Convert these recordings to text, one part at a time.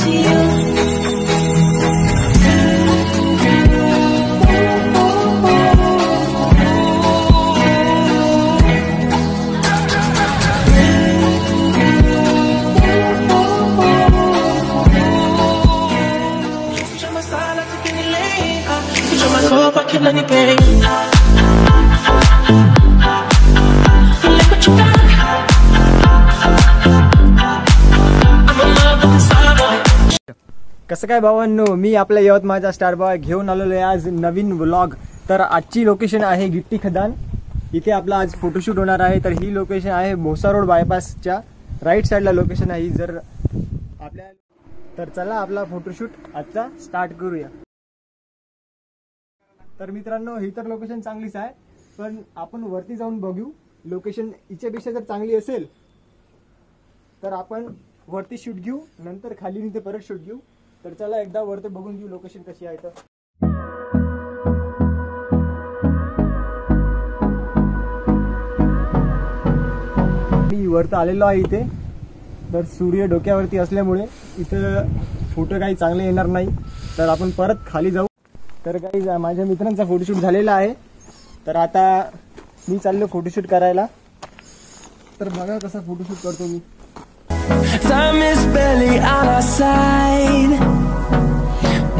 to you. कसं काय भावांनो, मी आपल्या यवतमाळचा स्टार बॉय घेऊन आलेलो आहे आज नवीन व्लॉग। तर आजची लोकेशन आहे गिट्टी खदान। इथे आपला आज फोटोशूट होणार आहे। तर ही लोकेशन आहे भोसा रोड बायपासच्या राईट साईडला लोकेशन आहे। जर आपल्या तर चला आपला फोटोशूट आजचा स्टार्ट करूया। तर मित्रांनो, ही तर लोकेशन चांगलीच आहे, पण आपण वरती जाऊन बघू। लोकेशन इच्यापेक्षा जर चांगली असेल तर आपण वरती शूट घेऊ, नंतर खाली इथे परत शूट घेऊ। तर चला एकदा वरती बघून घेऊ लोकेशन कशी आहे। तर मी वरती आलेलो आहे इथे। तर सूर्य डोक्यावरती असल्यामुळे इथं फोटो काही चांगले येणार नाही, तर आपण परत खाली जाऊ। तर काही माझ्या मित्रांचा फोटोशूट झालेला आहे, तर आता मी चाललो फोटोशूट करायला। तर बघा कसा फोटोशूट करतो मी। Time is barely on our side.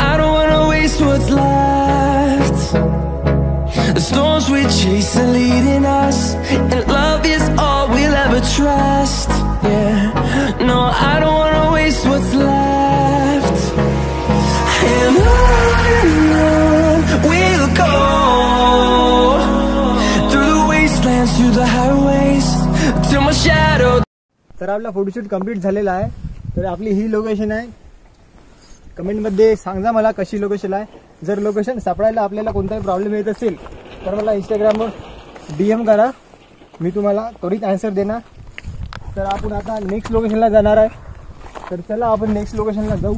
I don't wanna waste what's left. The storms we chase are leading us, and love is all we'll ever trust. Yeah, no, I don't wanna waste what's left. And on we'll go, through the wastelands, through the highways, till my shadow. तर आपला photoshoot complete झालेला आहे। तर आपली ही location आहे। कमेंटमध्ये सांगा मला कशी लोकेशन आहे। जर लोकेशन सापडायला आपल्याला कोणताही प्रॉब्लेम येत असेल तर मला इंस्टाग्रामवर DM करा, मी तुम्हाला त्वरित आन्सर देणार। तर आपण आता नेक्स्ट लोकेशनला जाणार आहे। तर चला आपण नेक्स्ट लोकेशनला जाऊ।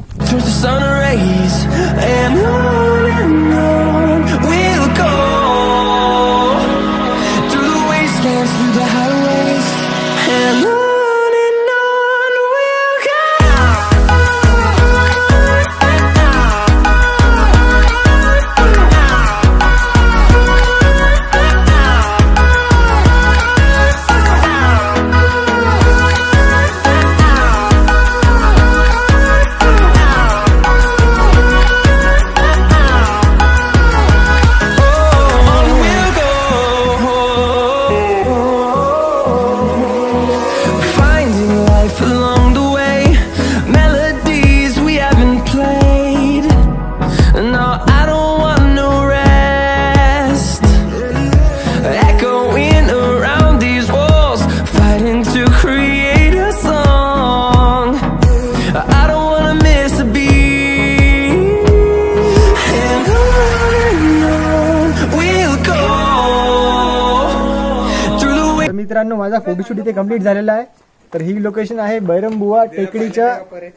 मित्रांनो, माझा फोटोशूट इथे कंप्लीट झालेला आहे। तर ही लोकेशन आहे बैरमबुवा टेकडीच्या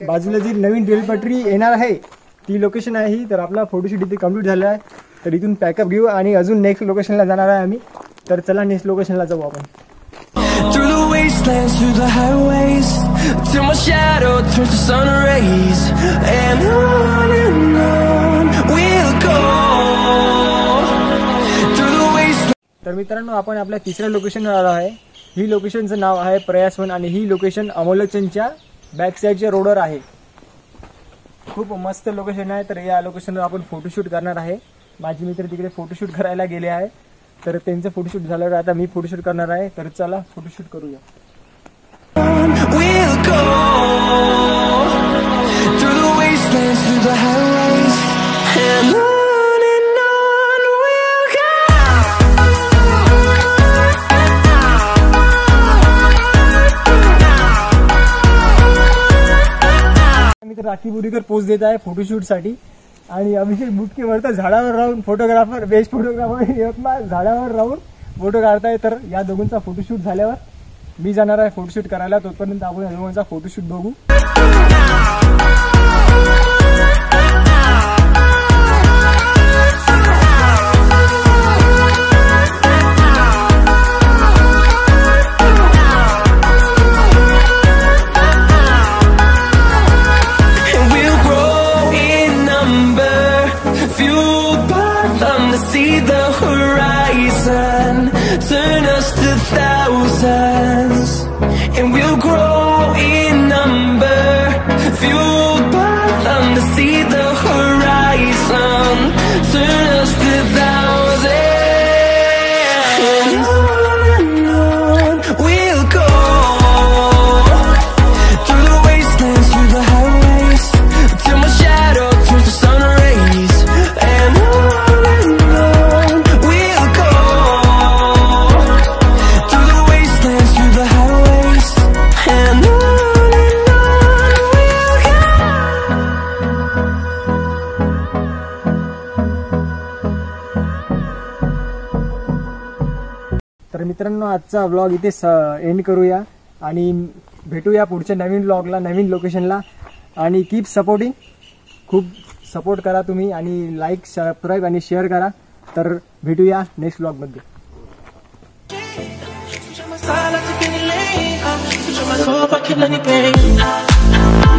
बाजूला जी नवीन रेलपटरी येणार आहे ती लोकेशन आहे ही। तर आपला फोटोशूट इथे कंप्लीट झालेला आहे। तर इथून पॅकअप घेऊ आणि अजून नेक्स्ट लोकेशनला जाणार आहे आम्ही। तर चला नेक्स्ट लोकेशनला जाऊ आपण। Through the wastelands, through the highways, till my shadow turns to sun rays, and on we'll go, through the wastelands. तर मित्रांनो, आपण आपल्या तिसऱ्या लोकेशनवर आलो आहे। ही लोकेशनचं नाव आहे प्रयासवन आणि ही लोकेशन अमोलचंदच्या बॅक साईडच्या रोडवर आहे। खूप मस्त लोकेशन आहे। तर या लोकेशनवर आपण फोटोशूट करणार आहे। माझे मित्र तिकडे फोटोशूट करायला गेले आहे, तर त्यांचं फोटोशूट झाल्यावर आता मी फोटोशूट करणार आहे। तर चला फोटोशूट करूया। We'll go through the wastelands, through the highways, and on we'll go. मित्र राखी बुरीकर पोच देत आहे फोटोशूट साठी, आणि अभिषेक बुटके वरती झाडावर राहून फोटोग्राफर, बेस्ट फोटोग्राफर यवतमाळ झाडावर राहून फोटो काढताय। तर या दोघांचा फोटोशूट झाल्यावर मी जाणार आहे फोटोशूट करायला। तोपर्यंत आपण या दोघांचा फोटोशूट बघू। And we'll तर मित्रांनो आजचा व्लॉग इथे एंड करूया आणि भेटूया पुढच्या नवीन व्लॉगला, नवीन लोकेशनला. आणि कीप सपोर्टिंग, खूप सपोर्ट करा तुम्ही आणि लाईक, सबस्क्राईब आणि शेअर करा. तर भेटूया next व्लॉगमध्ये. Switch on my side, I took any lane. Switch on my soul if I kill anything.